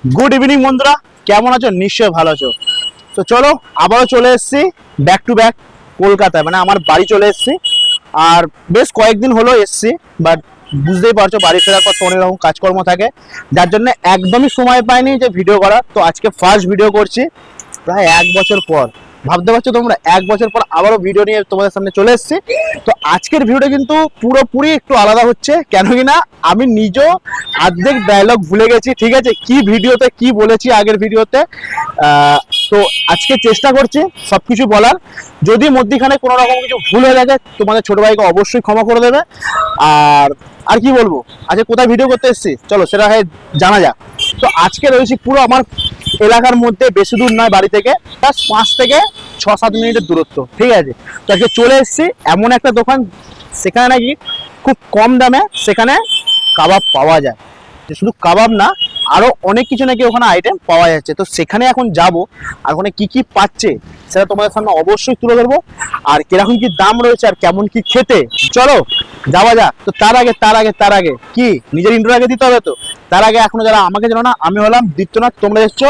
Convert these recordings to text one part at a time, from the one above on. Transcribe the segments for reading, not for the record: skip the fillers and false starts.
Good evening বন্ধুরা, কেমন আছো? নিশ্চয়ই ভালো আছো। তো চলো আবারও চলে এসেছি ব্যাক টু ব্যাক কলকাতায়, মানে আমার বাড়ি চলে এসেছি। আর বেশ কয়েকদিন হলো এসেছি, বাট বুঝতেই পারছো বাড়ি ফেরার পর তো অনেক রকম কাজকর্ম থাকে, যার জন্য একদমই সময় পাইনি যে ভিডিও করার। তো আজকে ফার্স্ট ভিডিও করছি প্রায় 1 বছর পর। ভাবতে পারছো তোমরা, 1 বছর পর আবারও ভিডিও নিয়ে তোমাদের সামনে চলে এসেছি। তো আজকের ভিডিওটা কিন্তু পুরোপুরি একটু আলাদা হচ্ছে, কেন কিনা আমি নিজেও অর্ধেক ডায়লগ ভুলে গেছি। ঠিক আছে, কি ভিডিওতে কি বলেছি আগের ভিডিওতে। তো আজকে চেষ্টা করছি সবকিছু বলার। যদি মধ্যখানে কোনো রকম কিছু ভুল হয়ে থাকে, তোমাদের ছোট ভাইকে অবশ্যই ক্ষমা করে দেবে। আর আর কি বলবো, আজকে কোথায় ভিডিও করতে এসেছি চলো সেটা জানা যাক। তো আজকে রয়েছি পুরো আমার এলাকার মধ্যে, বেশি দূর নয় বাড়ি থেকে, 5 থেকে 6-7 মিনিটের দূরত্ব। ঠিক আছে, তো আজকে চলে এসেছি এমন একটা দোকান, সেখানে নাকি খুব কম দামে সেখানে কাবাব পাওয়া যায়। শুধু কাবাব না, আরো অনেক কিছু নাকি ওখানে আইটেম পাওয়া যাচ্ছে। তো সেখানে এখন যাব, আর ওখানে কি কি পাচ্ছে সেটা তোমাদের সামনে অবশ্যই তুলে ধরবো। আর কিরকম কি দাম রয়েছে আর কেমন কি খেতে, চলো যাওয়া যাক। তো তার আগে কি নিজের ইন্ট্রো আগে দিতে হবে। তো তার আগে এখনো যারা আমাকে জানো না, আমি হলাম দীপ্তনাথ, তোমরা এসছো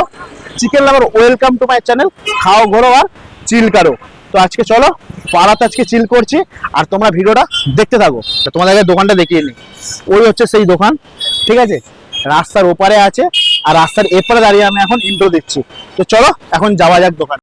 chicken lover. Welcome to my channel খাও ঘোরো আর চিল করো। তো আজকে চলো পাড়াতে আজকে চিল করছি, আর তোমরা ভিডিওটা দেখতে থাকো। তো তোমাদের দোকানটা দেখিয়ে নি, ওই হচ্ছে সেই দোকান। ঠিক আছে, রাস্তার ওপারে আছে, আর রাস্তার এপারে দাঁড়িয়ে আমি এখন ইন্ট্রো দিচ্ছি। তো চলো এখন যাওয়া যাক দোকান।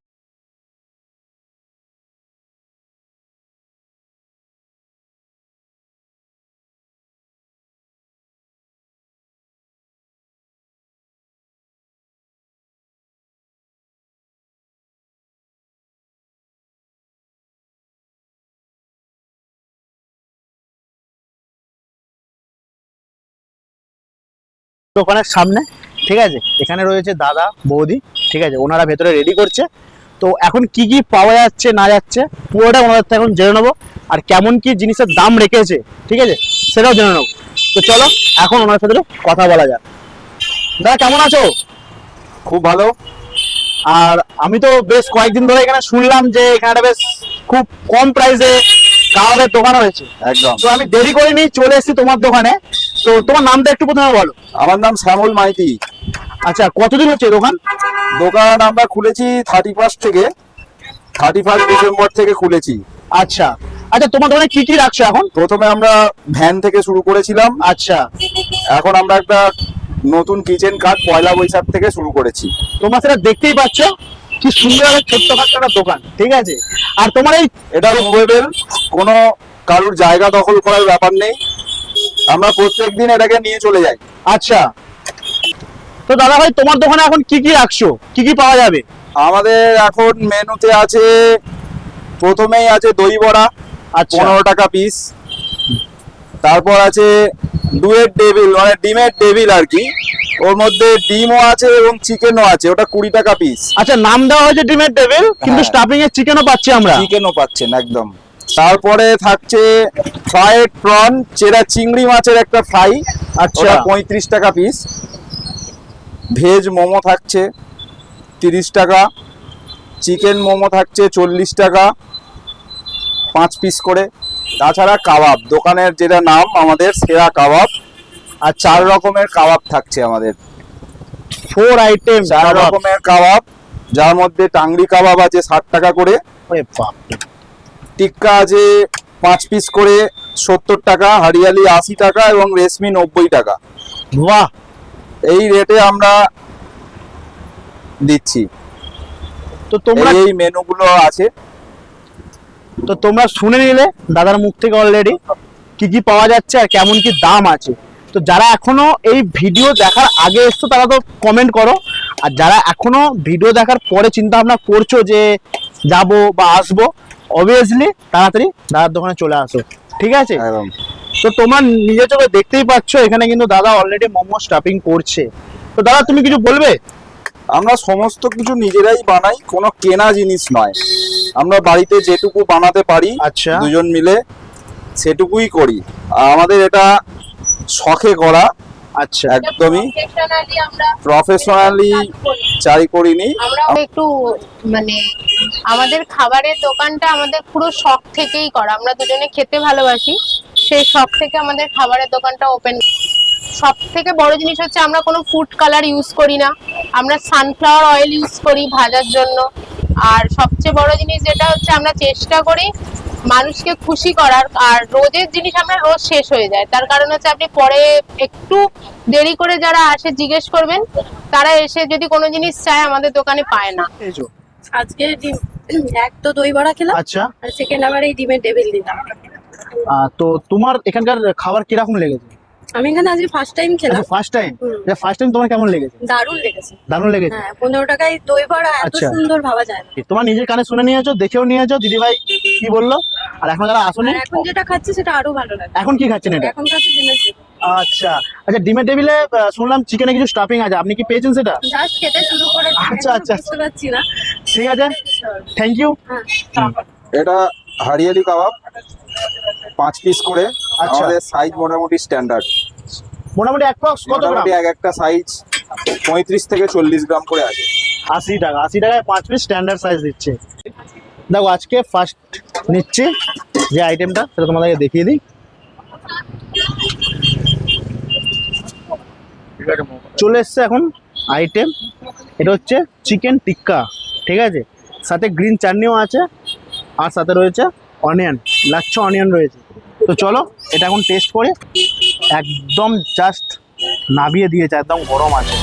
দোকানের সামনে, ঠিক আছে, এখানে রয়েছে দাদা বৌদি। ঠিক আছে, ওনারা ভেতরে রেডি করছে। তো এখন কি কি পাওয়া যাচ্ছে না যাচ্ছে পুরোটা ওনাদের থেকে এখন জেনে নেবো, আর কেমন কি জিনিসের দাম রেখেছে, ঠিক আছে, সেটাও জেনে নেবো। তো চলো এখন ওনার সাথে কথা বলা যাক। দাদা কেমন আছো? খুব ভালো। আর আমি তো বেশ কয়েকদিন ধরে এখানে শুনলাম যে এখানে বেশ খুব কম প্রাইসে কাবাবের দোকান হয়েছে। একদম। তো আমি দেরি করিনি, চলে এসেছি তোমার দোকানে। তো তোমার নামটা একটু প্রথমে বলো। আমার নাম শ্যামল মাইতি। আচ্ছা, কতদিন হচ্ছে দোকান? দোকান আমরা খুলেছি 31 ডিসেম্বর থেকে খুলেছি। আচ্ছা আচ্ছা, তোমার দোকানে কি কি রাখছো এখন? প্রথমে আমরা ভ্যান থেকে শুরু করেছিলাম, আচ্ছা, এখন আমরা একটা নতুন কিচেন কার্ট 1 বৈশাখ থেকে শুরু করেছি। তোমরা সেটা দেখতেই পাচ্ছ, কি সুন্দর ছোট্টখাট্ট একটা দোকান। ঠিক আছে, আর তোমার এই এটা মুভেবল, কোনো কারুর জায়গা দখল করার ব্যাপার নেই। আমরা প্রত্যেকদিন এটাকে নিয়ে চলে যাই। আচ্ছা, তো দাদা ভাই তোমার দোকানে এখন কি কি রাখছো, কি কি পাওয়া যাবে? আমাদের এখন মেনুতে আছে, প্রথমেই আছে দই বড়া, আচ্ছা 15 টাকা পিস। তারপর আছে ডুয়েট ডেভিল, মানে ডিমের ডেভিল আর কি, ওর মধ্যে ডিমও আছে এবং চিকেনও আছে, ওটা 20 টাকা পিস। আচ্ছা, নাম দেওয়া হয়েছে ডিমের টেবিল, কিন্তু হ্যাঁ। স্টাফিং এর চিকেনও পাচ্ছি আমরা। চিকেনও পাচ্ছেন একদম। তারপরে থাকছে ফ্রাইড প্রন, যেটা চিংড়ি মাছের একটা ফ্রাই, আচ্ছা ওটা 35 টাকা পিস। ভেজ মোমো থাকছে 30 টাকা, চিকেন মোমো থাকছে 40 টাকা 5 পিস করে। তাছাড়া কাবাব, দোকানের যেটা নাম আমাদের সেরা কাবাব, আর 4 রকমের কাবাব থাকছে আমাদের। 4 আইটেম 4 রকমের কাবাব, যার মধ্যে টাংরি কাবাব আছে 60 টাকা করে, টিক্কা আছে 5 পিস করে 70 টাকা, হরিয়ালি 80 টাকা এবং রেশমি 90 টাকা। বাহ, এই রেটে আমরা দিচ্ছি। তো তোমরা এই মেনুগুলো আছে। তো তোমরা শুনে নিলে দাদার মুখ থেকে অলরেডি কি কি পাওয়া যাচ্ছে আর কেমন কি দাম আছে। তো যারা এখনো এই ভিডিও দেখার আগে এসছো তারা তো কমেন্ট করো, আর যারা এখনো ভিডিও দেখার পরে চিন্তা ভাবনা করছো যে যাবো বা আসবো, অবভিয়াসলি তাড়াতাড়ি দাদার দোকানে চলে আসো। ঠিক আছে, একদম। তো তোমরা নিজের চোখে দেখতেই পাচ্ছ এখানে কিন্তু দাদা অলরেডি মোমো স্টাফিং করছে। তো দাদা তুমি কিছু বলবে? আমরা সমস্ত কিছু নিজেরাই বানাই, কোনো কেনা জিনিস নয়। আমরা বাড়িতে যেটুকু বানাতে পারি আচ্ছা দুজন মিলে সেটুকুই করি। আর আমাদের এটা শখে করা, আচ্ছা একদমই আমরা প্রফেশনালি চাই করিনি। আমরা একটু মানে আমাদের খাবারের দোকানটা আমাদের পুরো শখ থেকেই করা, আমরা দুজনে খেতে ভালোবাসি, সেই শখ থেকে আমাদের খাবারের দোকানটা ওপেন। সব থেকে বড় জিনিস হচ্ছে আমরা কোনো ফুড কালার ইউজ করি না, আমরা সানফ্লাওয়ার অয়েল ইউজ করি ভাজার জন্য। আর সবচেয়ে বড় জিনিস যেটা হচ্ছে আমরা চেষ্টা করি মানুষকে খুশি করার, আর রোজের জিনিস আমরা রোজ শেষ হয়ে যায়। তার কারণ হচ্ছে আপনি পরে একটু দেরি করে যারা আসে জিজ্ঞেস করবেন, তারা এসে যদি কোনো জিনিস চায় আমাদের দোকানে পায় না। খেয়েছো? আজকে ডিম এক তো দই বড়া খেলাম, আচ্ছা। আর সেকেন্ড আবার এই ডিমের টেবিল দিলাম। তো তোমার এখানকার খাবার কিরকম লেগেছে? আমি এখানে আজকে ফার্স্ট টাইম খেলাম, ফার্স্ট টাইম? হুম। ফার্স্ট টাইম তোমার কেমন লেগেছে? দারুণ লেগেছে। দারুণ লেগেছে? হ্যাঁ, 15 টাকায় দই বড়া এত আচ্ছা। সুন্দর ভাবা যায় না। তোমার নিজের কানে শুনে নিয়েছো, দেখেও নিয়েছো দিদি ভাই কি বললো, আর এখন যারা আসোনি আর এখন যেটা খাচ্ছি সেটা আরো ভালো লাগে। এখন কি খাচ্ছেন এটা? এখন খাচ্ছি ডিমের টেবিল। আচ্ছা আচ্ছা, ডিমের টেবিলে শুনলাম চিকেনে কিছু স্টাফিং আছে, আপনি কি পেয়েছেন সেটা? জাস্ট খেতে শুরু করে আচ্ছা, আচ্ছা। বুঝতে পারছি না। ঠিক আছে, থ্যাংক ইউ। হ্যাঁ, এটা হারিয়ালি কাবাব 5 পিস করে। আচ্ছা। আমাদের সাইজ মোটামুটি স্ট্যান্ডার্ড, মোটামুটি অ্যাপ্রক্স কত গ্রাম? মোটামুটি এক একটা সাইজ 35 থেকে 40 গ্রাম করে আছে। 80 টাকা, 80 টাকায় 5 পিস স্ট্যান্ডার্ড সাইজ দিচ্ছে। দেখো আজকে ফার্স্ট নিচ্ছি যে আইটেমটা সেটা তোমাদেরকে দেখিয়ে দিই। চলে এসছে এখন আইটেম, এটা হচ্ছে চিকেন টিক্কা, ঠিক আছে, সাথে গ্রিন চাটনিও আছে, আর সাথে রয়েছে অনিয়ন, লাচ্ছা অনিয়ন রয়েছে। তো চলো এটা এখন টেস্ট করে, একদম জাস্ট নাবিয়ে দিয়েছে, একদম গরম আছে।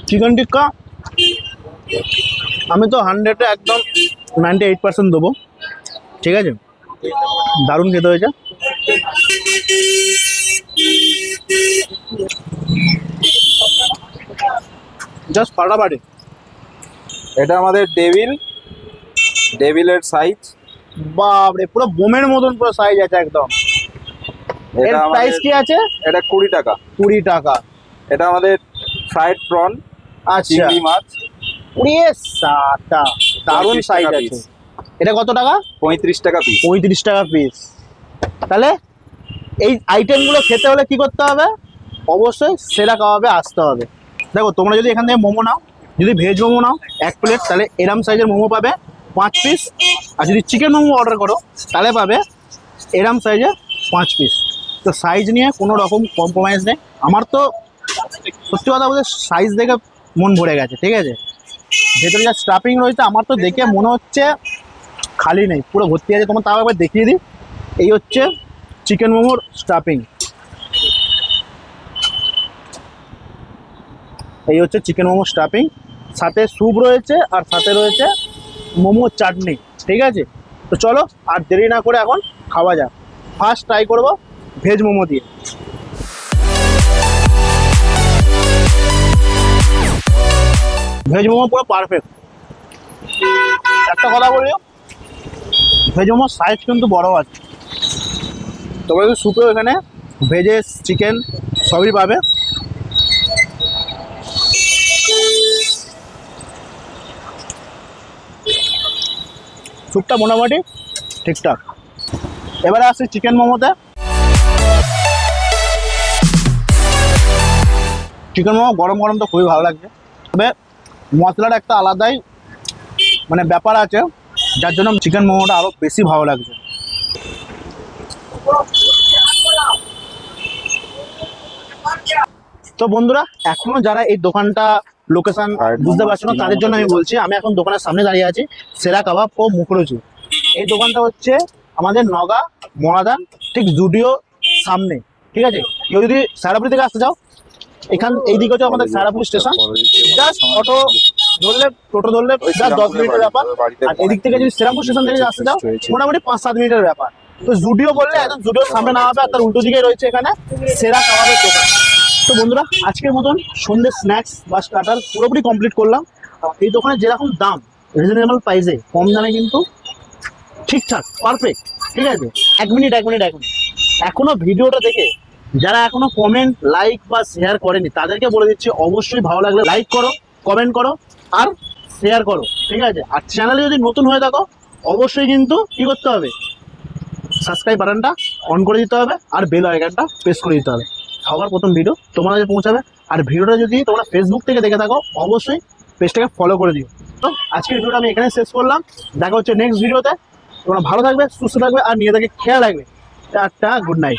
চিকেন টিক্কা আমি তো 100-এ একদম 98% দেবো, ঠিক আছে, দারুণ খেতে হয়েছে। জাস্ট ফাটাফাটি। এটা আমাদের ডেভিলের সাইজ। বাপরে, পুরো বোমের মতন পুরো সাইজ আছে একদম। এর এটা প্রাইস আমাদের কি আছে? এটা 20 টাকা। 20 টাকা। এটা আমাদের ফ্রাইড প্রন, আচ্ছা, চিংড়ি মাছ, 27টা, দারুণ 35 সাইজ টাকা আছে। piece। এটা কত টাকা? 35 টাকা পিস। 35 টাকা পিস। তাহলে এই আইটেমগুলো খেতে হলে কি করতে হবে? অবশ্যই সেরা কাবাবে আসতে হবে। দেখো তোমরা যদি এখান থেকে মোমো নাও, যদি ভেজ মোমো নাও 1 প্লেট, তাহলে এরম সাইজের মোমো পাবে 5 পিস। আর যদি চিকেন মোমো অর্ডার করো তাহলে পাবে এরম সাইজের 5 পিস। তো সাইজ নিয়ে কোনো রকম কম্প্রোমাইজ নেই। আমার তো সত্যি কথা বলতে সাইজ দেখে মন ভরে গেছে, ঠিক আছে। ভেতরে যা স্টাফিং রয়েছে আমার তো দেখে মনে হচ্ছে খালি নেই, পুরো ভর্তি আছে। তোমার তাও একবার দেখিয়ে দিই, এই হচ্ছে চিকেন মোমোর স্টাফিং, এই হচ্ছে চিকেন মোমো স্টাফিং, সাথে স্যুপ রয়েছে আর সাথে রয়েছে মোমো চাটনি, ঠিক আছে। তো চলো আর দেরি না করে এখন খাওয়া যাক। ফার্স্ট ট্রাই করব ভেজ মোমো দিয়ে। ভেজ মোমো পুরো পারফেক্ট। একটা কথা বলি, ভেজ মোমোর সাইজ কিন্তু বড় আছে। তবে স্যুপেও এখানে ভেজেস চিকেন সবই পাবে। স্যুপটা মোটামুটি ঠিকঠাক। এবারে আসছি চিকেন মোমোতে। চিকেন মোমো গরম গরম তো খুবই ভালো লাগছে, তবে মশলার একটা আলাদাই মানে ব্যাপার আছে, যার জন্য চিকেন মোমোটা আরও বেশি ভালো লাগছে। তো বন্ধুরা, এখনো যারা এই দোকানটা লোকেশন বুঝতে পারছো না তাদের জন্য আমি বলছি, আমি এখন দোকানের সামনে দাঁড়িয়ে আছি, সেরা কাবাব ও মুখরোচি। এই দোকানটা হচ্ছে আমাদের নগা মনাদান, ঠিক জুডিও সামনে, ঠিক আছে। কেউ যদি সারাপুরি থেকে আসতে চাও, এখান এইদিকে হচ্ছে আমাদের সারাপুর স্টেশন, জাস্ট অটো ধরলে, টোটো ধরলে জাস্ট 10 মিনিটের ব্যাপার। আর এদিক থেকে যদি শ্রীরামপুর স্টেশন থেকে আসতে চাও মোটামুটি 5-7 মিনিটের ব্যাপার। তো জুডিও বললে একদম জুডিওর সামনে না হবে, আর তার উল্টো দিকে রয়েছে এখানে সেরা কাবাবের দোকান। তো বন্ধুরা, আজকের মতন সন্ধ্যে স্ন্যাক্স বা স্টার্টার পুরোপুরি কমপ্লিট করলাম। এই দোকানে যেরকম দাম, রিজনেবল প্রাইসে, কম দামে কিন্তু ঠিকঠাক পারফেক্ট, ঠিক আছে। এক মিনিট এখনো ভিডিওটা দেখে যারা এখনো কমেন্ট, লাইক বা শেয়ার করেনি তাদেরকে বলে দিচ্ছি, অবশ্যই ভালো লাগলে লাইক করো, কমেন্ট করো আর শেয়ার করো, ঠিক আছে। আর চ্যানেলে যদি নতুন হয়ে থাকো অবশ্যই কিন্তু কি করতে হবে, সাবস্ক্রাইব বাটনটা অন করে দিতে হবে আর বেল আইকনটা প্রেস করে দিতে হবে। সবার প্রথম ভিডিও তোমার কাছে পৌঁছাবে। আর ভিডিওটা যদি তোমরা ফেসবুক থেকে দেখে থাকো অবশ্যই পেজটাকে ফলো করে দিও। তো আজকের ভিডিওটা আমি এখানে শেষ করলাম, দেখা হচ্ছে নেক্সট ভিডিওতে। তোমরা ভালো থাকবে, সুস্থ থাকবে আর নিজেদেরকে খেয়াল রাখবে। Tata, good night.